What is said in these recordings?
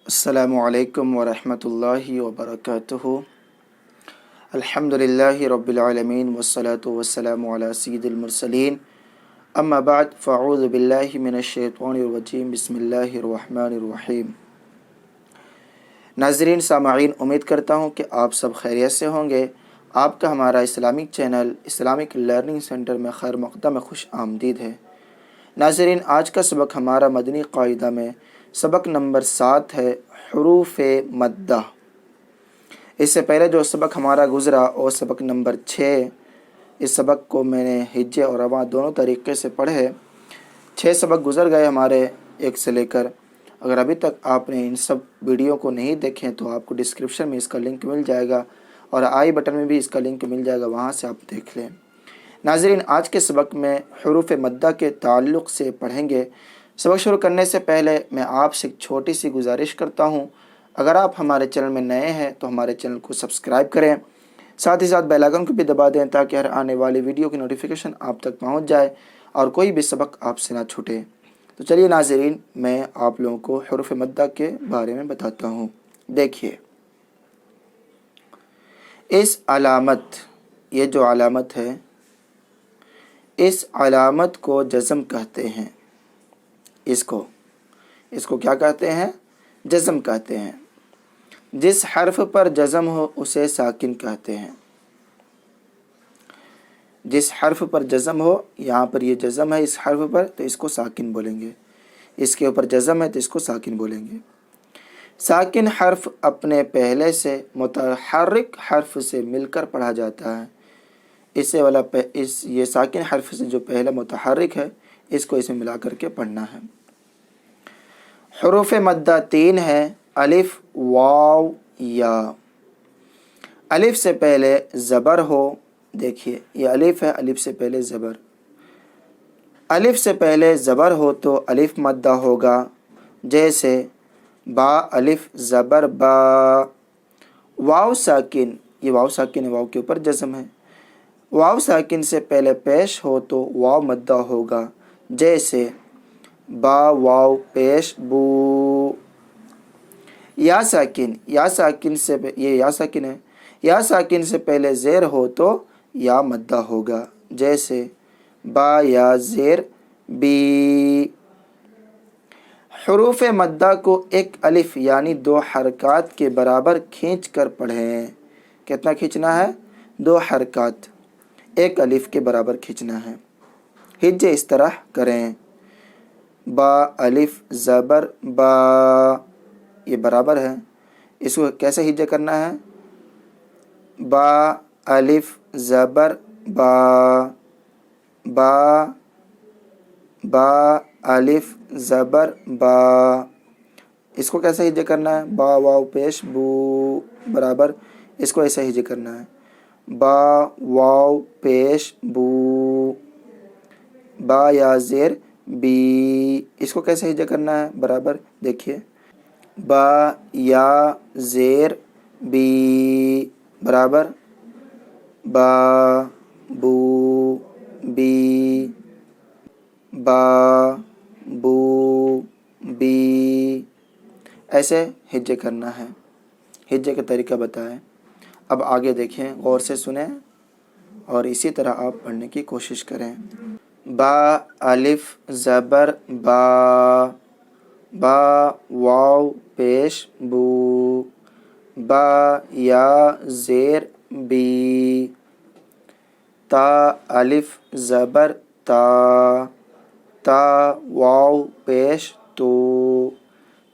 السلام علیکم ورحمۃ اللہ وبرکاتہ۔ الحمدللہ رب العالمین والصلاة والسلام علی سید المرسلین، اما بعد فاعوذ باللہ من الشیطان الرجیم، بسم اللہ الرحمن الرحیم۔ ناظرین سامعین، امید کرتا ہوں کہ آپ سب خیریت سے ہوں گے۔ آپ کا ہمارا Islamic channel Islamic learning centre میں خیر مقدم خوش آمدید ہے۔ ناظرین، آج کا سبق ہمارا مدنی قاعدہ میں سبق نمبر 7 ہے، حروف مدہ۔ اس سے پہلے جو سبق ہمارا گزرا وہ سبق نمبر 6۔ اس سبق کو میں نے ہجے اور رواں دونوں طریقے سے پڑھے۔ 6 سبق گزر گئے ہمارے ایک سے لے کر۔ اگر ابھی تک آپ نے ان سب ویڈیو کو نہیں دیکھیں تو آپ کو ڈسکرپشن میں اس کا لنک مل جائے گا اور آئی بٹن میں بھی اس کا لنک مل جائے گا، وہاں سے آپ دیکھ لیں۔ ناظرین، آج کے سبق میں حروف مدہ کے تعلق سے پڑھیں گے۔ سبق شروع کرنے سے پہلے میں آپ سے ایک چھوٹی سی گزارش کرتا ہوں، اگر آپ ہمارے چینل میں نئے ہیں تو ہمارے چینل کو سبسکرائب کریں، ساتھ ہی ساتھ بیل آئیکن کو بھی دبا دیں تاکہ ہر آنے والی ویڈیو کی نوٹیفیکیشن آپ تک پہنچ جائے اور کوئی بھی سبق آپ سے نہ چھوٹے۔ تو چلیے ناظرین، میں آپ لوگوں کو حروف مدہ کے بارے میں بتاتا ہوں۔ دیکھیے، اس علامت، یہ جو علامت ہے، اس علامت کو جزم کہتے ہیں۔ اس کو کیا کہتے ہیں؟ جزم کہتے ہیں۔ جس حرف پر جزم ہو اسے ساکن کہتے ہیں۔ جس حرف پر جزم ہو، یہاں پر یہ جزم ہے اس حرف پر تو اس کو ساکن بولیں گے، اس کے اوپر جزم ہے تو اس کو ساکن بولیں گے۔ ساکن حرف اپنے پہلے سے متحرک حرف سے مل کر پڑھا جاتا ہے۔ یہ ساکن حرف سے جو پہلا متحرک ہے اس کو اس میں ملا کر کے پڑھنا ہے۔ حروف مدہ 3 ہیں، الف، واو، یا۔ الف سے پہلے زبر ہو، دیکھیے یہ الف ہے، الف سے پہلے زبر۔ الف سے پہلے زبر ہو تو الف مدہ ہوگا، جیسے با الف زبر با۔ واو ساکن، یہ واو ساکن ہے، واو کے اوپر جزم ہے۔ واو ساکن سے پہلے پیش ہو تو واو مدہ ہوگا، جیسے با واو پیش بو۔ یا ساکن، یا ساکن سے یہ یا ساکن ہے، یا ساکن سے پہلے زیر ہو تو یا مدہ ہوگا، جیسے با یا زیر بی۔ حروف مدہ کو ایک الف یعنی 2 حرکات کے برابر کھینچ کر پڑھیں۔ کتنا کھینچنا ہے؟ 2 حرکات، ایک الف کے برابر کھینچنا ہے۔ ہجے اس طرح کریں، با الف زبر با، یہ برابر ہے۔ اس کو کیسے ہجے کرنا ہے؟ با الف زبر با، با، با الف زبر با۔ اس کو کیسے ہجے کرنا ہے؟ با واو پیش بو، برابر۔ اس کو ایسے ہجے کرنا ہے، با واو پیش بو، با یا زیر بی۔ اس کو کیسے ہجے کرنا ہے؟ برابر، دیکھیے، با یا زیر بی، برابر، با بو بی، با بو بی۔ ایسے ہجے کرنا ہے۔ ہجے کا طریقہ بتائیں۔ اب آگے دیکھیں، غور سے سنیں اور اسی طرح آپ پڑھنے کی کوشش کریں۔ با الف زبر با، با واو پیش بو، با یا زیر بی۔ تا الف زبر تا، تا واو پیش تو،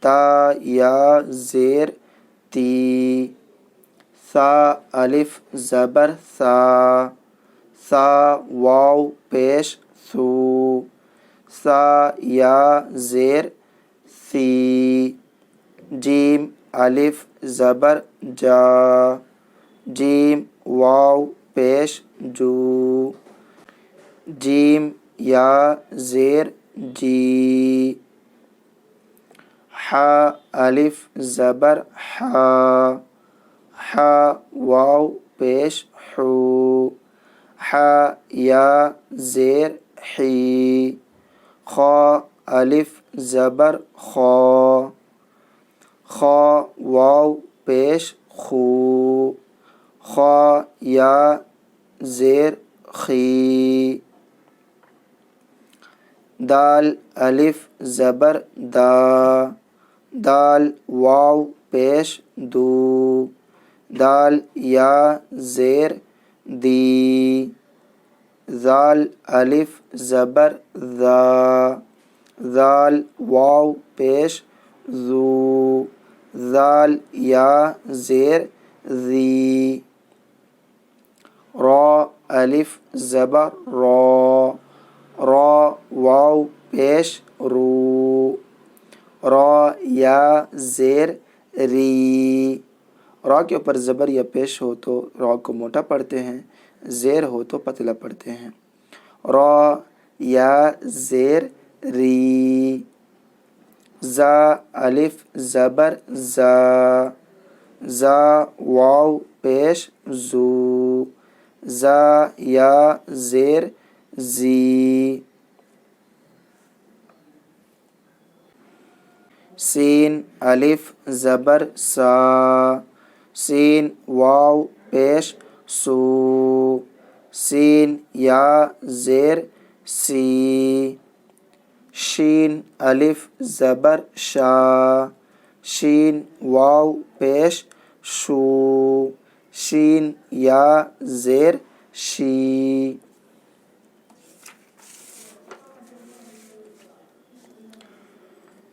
تا یا زیر تی۔ ثا الف زبر ثا، ثا واو پیش ثو، ثا یا زیر ثی۔ جیم الف زبر جا، جیم واو پیش جو، جیم یا زیر جی۔ حا الف زبر حا، حا واو پیش حو، حا یا زیر حی۔ خا الف زبر خا، خا واو پیش خو، خا یا زیر خی، دال الف زبر دا، دال واو پیش دو، دال یا زیر دی، ذال الف زبر ذا، ذال واو پیش ذو، ذال یا زیر ذی، را الف زبر را، را واو پیش رو، را یا زیر ری، را کے اوپر زبر یا پیش ہو تو را کو موٹا پڑھتے ہیں، زیر ہو تو پتلا پڑھتے ہیں، را یا زیر ری، زا الف زبر زا، زا واو پیش زو، زا یا زیر زی، سین الف زبر سا، سین واو پیش سو، سین یا زیر سی، شین الف زبر شا، شین واو پیش شو، شین یا زیر شی،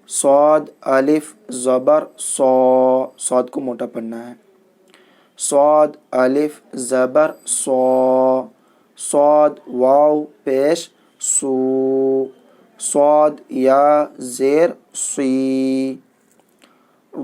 صاد الف زبر صا، صاد کو موٹا پڑھنا ہے، صاد الف زبر صا، صاد واو پیش سو، صاد یا زیر سی،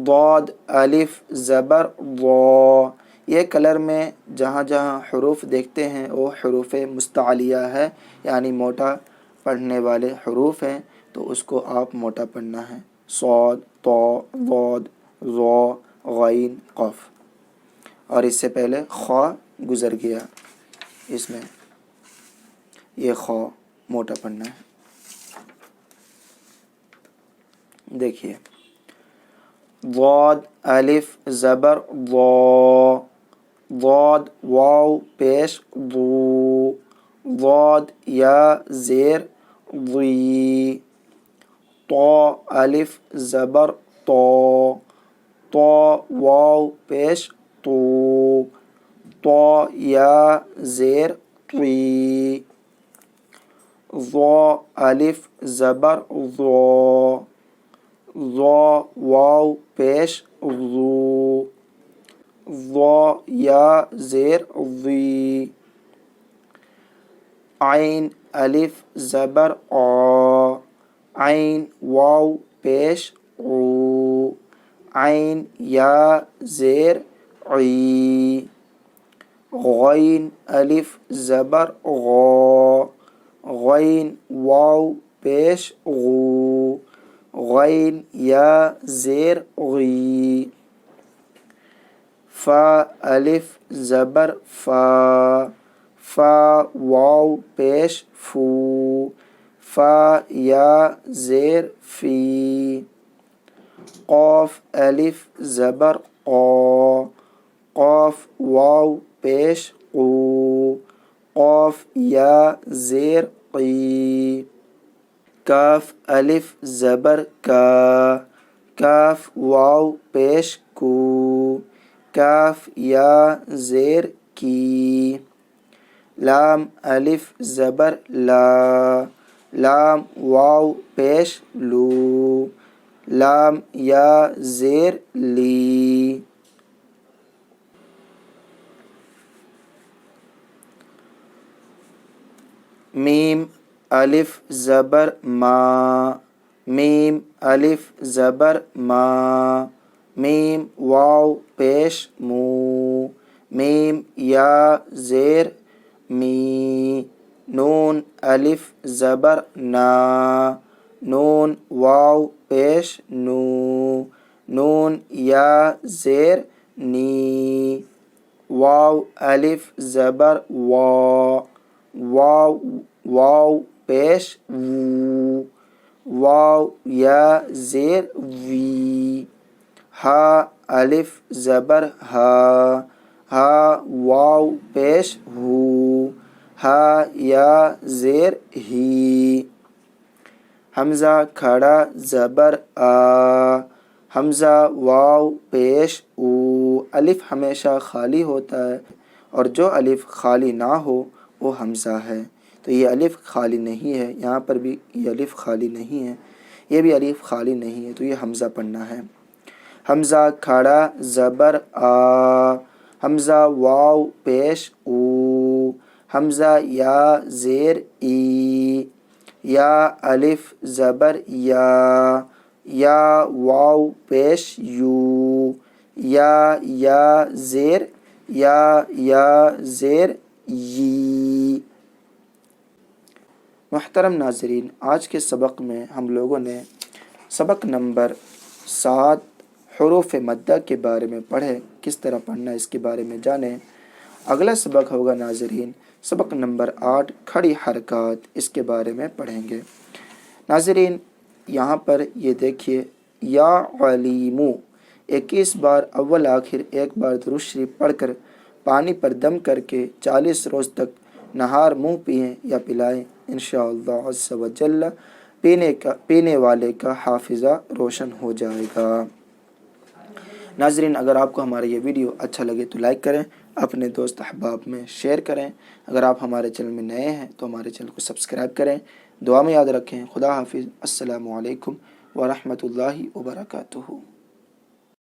ضاد الف زبر ضا، یہ کلر میں جہاں جہاں حروف دیکھتے ہیں وہ حروف مستعلیہ ہے، یعنی موٹا پڑھنے والے حروف ہیں، تو اس کو آپ موٹا پڑھنا ہے، صاد طا ضاد ظا غین قاف، اور اس سے پہلے خا گزر گیا، اس میں یہ خا موٹا پڑھنا ہے۔ دیکھیے ضاد الف زبر ضا، ضاد واو پیش ضو، ضاد یا زیر ضی، طا الف زبر طا، طا واو پیش طو، طا یا زیر طی، ضا الف زبر ضا، ضا واو پیش ضو، ضا یا زیر ضی، عین الف زبر آ، عین واو پیش عو، عین یا زیر عی، غین الف زبر غا، غین واو پیش غو، غین یا زیر غی، فا الف زبر فا، فا واو پیش فو، فا یا زیر فی، قاف الف زبر قا، قاف واو پیش قو، قاف یا زیر قی، کاف الف زبر کا، کاف واو پیش کو، کاف یا زیر کی، لام الف زبر لا، لام واو پیش لو، لام یا زیر لی، میم الف زبر ما، میم الف زبر ما، میم واو پیش مو، میم یا زیر می، نون الف زبر نا، نون واو پیش نو، نون یا زیر نی، واو الف زبر وا، واو واو پیش وو، واو یا زیر وی، ہا الف زبر ہا، ہا واو پیش ہو، ہا یا زیر ہی، حمزہ کھڑا زبر آ، حمزہ واو پیش او، الف ہمیشہ خالی ہوتا ہے اور جو الف خالی نہ ہو وہ حمزہ ہے، تو یہ الف خالی نہیں ہے، یہاں پر بھی یہ الف خالی نہیں ہے، یہ بھی الف خالی نہیں ہے، تو یہ حمزہ پڑھنا ہے۔ حمزہ کھڑا زبر آ، حمزہ واو پیش او، حمزہ یا زیر ای، یا الف زبر یا واو پیش یو، یا زیر یی۔ محترم ناظرین، آج کے سبق میں ہم لوگوں نے سبق نمبر 7 حروف مدہ کے بارے میں پڑھے، کس طرح پڑھنا ہے اس کے بارے میں جانیں۔ اگلا سبق ہوگا ناظرین سبق نمبر 8 کھڑی حرکات، اس کے بارے میں پڑھیں گے۔ ناظرین یہاں پر یہ دیکھیے، یا علیمو 21 بار اول آخر ایک بار درود شریف پڑھ کر پانی پر دم کر کے 40 روز تک نہار منہ پئیں یا پلائیں، انشاءاللہ عز و جل پینے والے کا حافظہ روشن ہو جائے گا۔ ناظرین اگر آپ کو ہمارا یہ ویڈیو اچھا لگے تو لائک کریں، اپنے دوست احباب میں شیئر کریں، اگر آپ ہمارے چینل میں نئے ہیں تو ہمارے چینل کو سبسکرائب کریں، دعا میں یاد رکھیں۔ خدا حافظ، السلام علیکم ورحمۃ اللہ وبرکاتہ۔